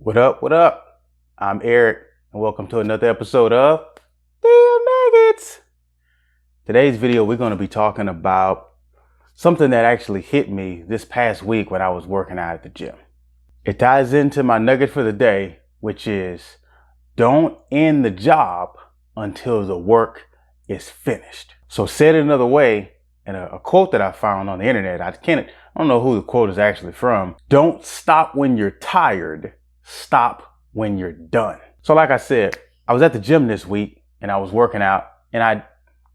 What up? What up? I'm Eric, and welcome to another episode of Dem Nuggets. Today's video, we're going to be talking about something that actually hit me this past week when I was working out at the gym. It ties into my nugget for the day, which is don't end the job until the work is finished. So said another way, and a quote that I found on the internet, I don't know who the quote is actually from. Don't stop when you're tired. Stop when you're done. So like I said, I was at the gym this week and I was working out, and I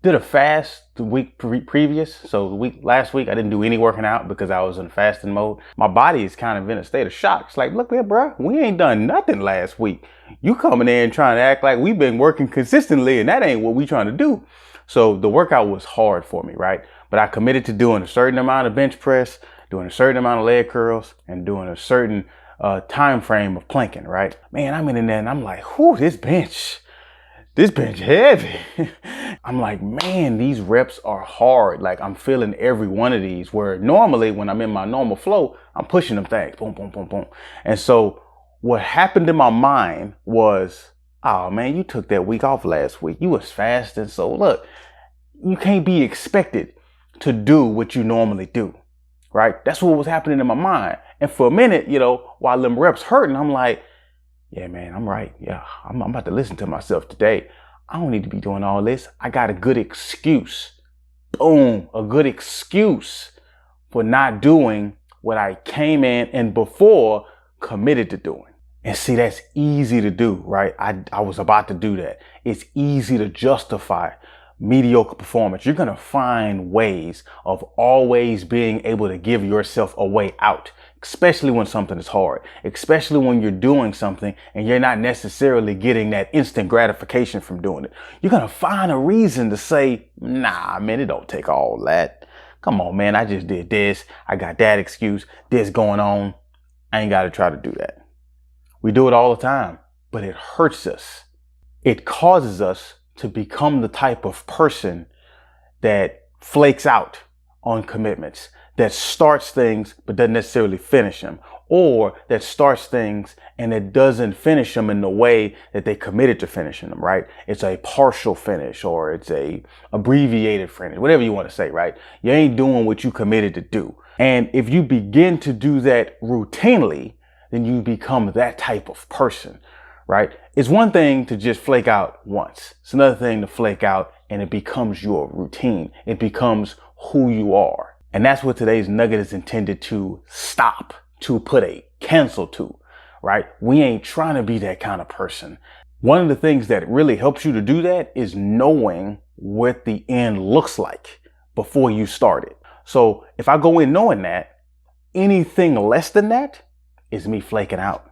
did a fast the week previous. So last week I didn't do any working out because I was in fasting mode. My body is kind of in a state of shock. It's like, look here, bro, we ain't done nothing last week. You coming in trying to act like we've been working consistently, and that ain't what we trying to do. So the workout was hard for me, right? But I committed to doing a certain amount of bench press, doing a certain amount of leg curls, and doing a certain time frame of planking, right? Man, I'm in there and I'm like, whoo, this bench heavy. I'm like, man, these reps are hard. Like, I'm feeling every one of these, where normally when I'm in my normal flow, I'm pushing them things, boom, boom, boom, boom. And so what happened in my mind was, oh man, you took that week off last week. You was fasting. So look, you can't be expected to do what you normally do, right? That's what was happening in my mind. And for a minute, while them reps hurting, I'm like, yeah, man, I'm right. Yeah, I'm about to listen to myself today. I don't need to be doing all this. I got a good excuse. Boom, a good excuse for not doing what I came in and before committed to doing. And see, that's easy to do, right? I was about to do that. It's easy to justify mediocre performance. You're going to find ways of always being able to give yourself a way out, especially when something is hard, especially when you're doing something and you're not necessarily getting that instant gratification from doing it. You're going to find a reason to say, nah, man, it don't take all that. Come on, man, I just did this. I got that excuse, this going on. I ain't got to try to do that. We do it all the time, but it hurts us. It causes us to become the type of person that flakes out on commitments, that starts things but doesn't necessarily finish them, or that starts things and it doesn't finish them in the way that they committed to finishing them, right? It's a partial finish, or it's a abbreviated finish, whatever you want to say, right? You ain't doing what you committed to do. And if you begin to do that routinely, then you become that type of person, right? It's one thing to just flake out once. It's another thing to flake out and it becomes your routine. It becomes who you are. And that's what today's nugget is intended to stop, to put a cancel to, right? We ain't trying to be that kind of person. One of the things that really helps you to do that is knowing what the end looks like before you start it. So if I go in knowing that, anything less than that is me flaking out.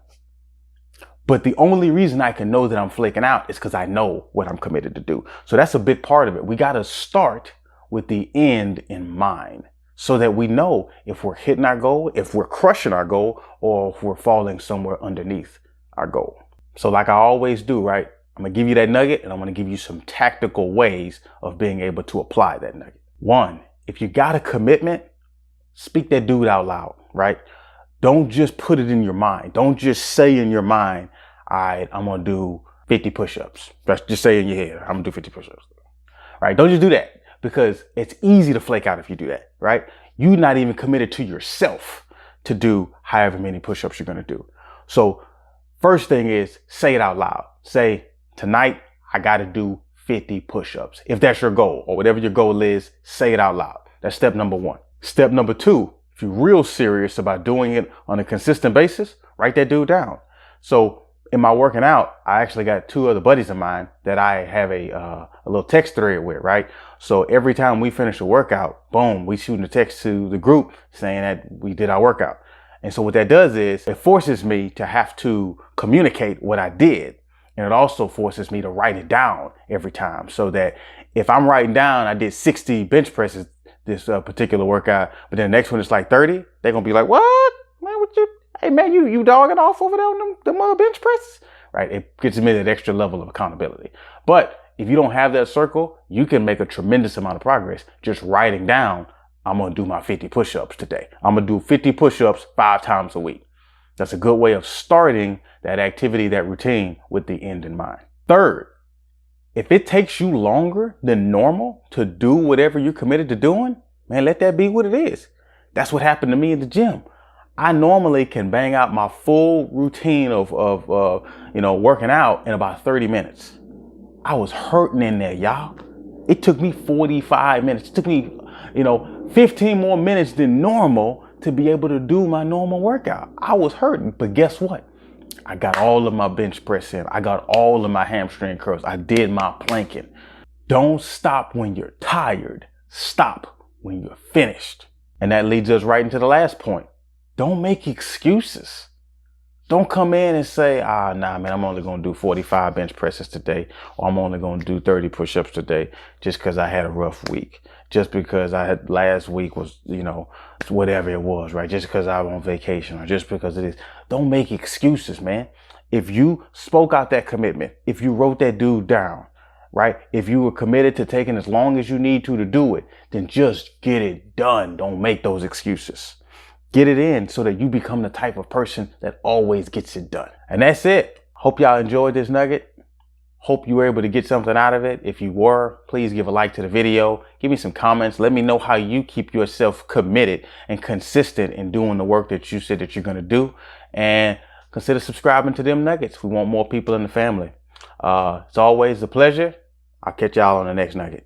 But the only reason I can know that I'm flaking out is because I know what I'm committed to do. So that's a big part of it. We got to start with the end in mind so that we know if we're hitting our goal, if we're crushing our goal, or if we're falling somewhere underneath our goal. So like I always do, right? I'm going to give you that nugget and I'm going to give you some tactical ways of being able to apply that nugget. One, if you got a commitment, speak that dude out loud, right? Don't just put it in your mind. Don't just say in your mind, all right, I'm going to do 50 push-ups. Just say in your head, I'm going to do 50 push-ups. All right, don't just do that, because it's easy to flake out if you do that, right? You're not even committed to yourself to do however many push-ups you're going to do. So first thing is say it out loud. Say, tonight, I got to do 50 push-ups. If that's your goal or whatever your goal is, say it out loud. That's step number one. Step number two, if you're real serious about doing it on a consistent basis, write that dude down. So in my working out, I actually got two other buddies of mine that I have a little text thread with, right? So every time we finish a workout, boom, we shoot a text to the group saying that we did our workout. And so what that does is it forces me to have to communicate what I did. And it also forces me to write it down every time, so that if I'm writing down, I did 60 bench presses this particular workout, but then the next one is like 30, they're going to be like, what? Man, hey man, you dogging off over there on them bench presses, right? It gives me that extra level of accountability. But if you don't have that circle, you can make a tremendous amount of progress just writing down, I'm going to do my 50 push-ups today. I'm going to do 50 push-ups 5 times a week. That's a good way of starting that activity, that routine, with the end in mind. Third, if it takes you longer than normal to do whatever you're committed to doing, man, let that be what it is. That's what happened to me in the gym. I normally can bang out my full routine of working out in about 30 minutes. I was hurting in there, y'all. It took me 45 minutes. It took me, 15 more minutes than normal to be able to do my normal workout. I was hurting, but guess what? I got all of my bench press in. I got all of my hamstring curls. I did my planking. Don't stop when you're tired. Stop when you're finished. And that leads us right into the last point. Don't make excuses. Don't come in and say, nah, man, I'm only going to do 45 bench presses today, or I'm only going to do 30 push-ups today just because I had a rough week. Just because last week was, whatever it was, right? Just because I was on vacation, or just because it is. Don't make excuses, man. If you spoke out that commitment, if you wrote that dude down, right? If you were committed to taking as long as you need to do it, then just get it done. Don't make those excuses. Get it in so that you become the type of person that always gets it done. And that's it. Hope y'all enjoyed this nugget. Hope you were able to get something out of it. If you were, please give a like to the video. Give me some comments. Let me know how you keep yourself committed and consistent in doing the work that you said that you're going to do. And consider subscribing to Dem Nuggets. We want more people in the family. It's always a pleasure. I'll catch y'all on the next nugget.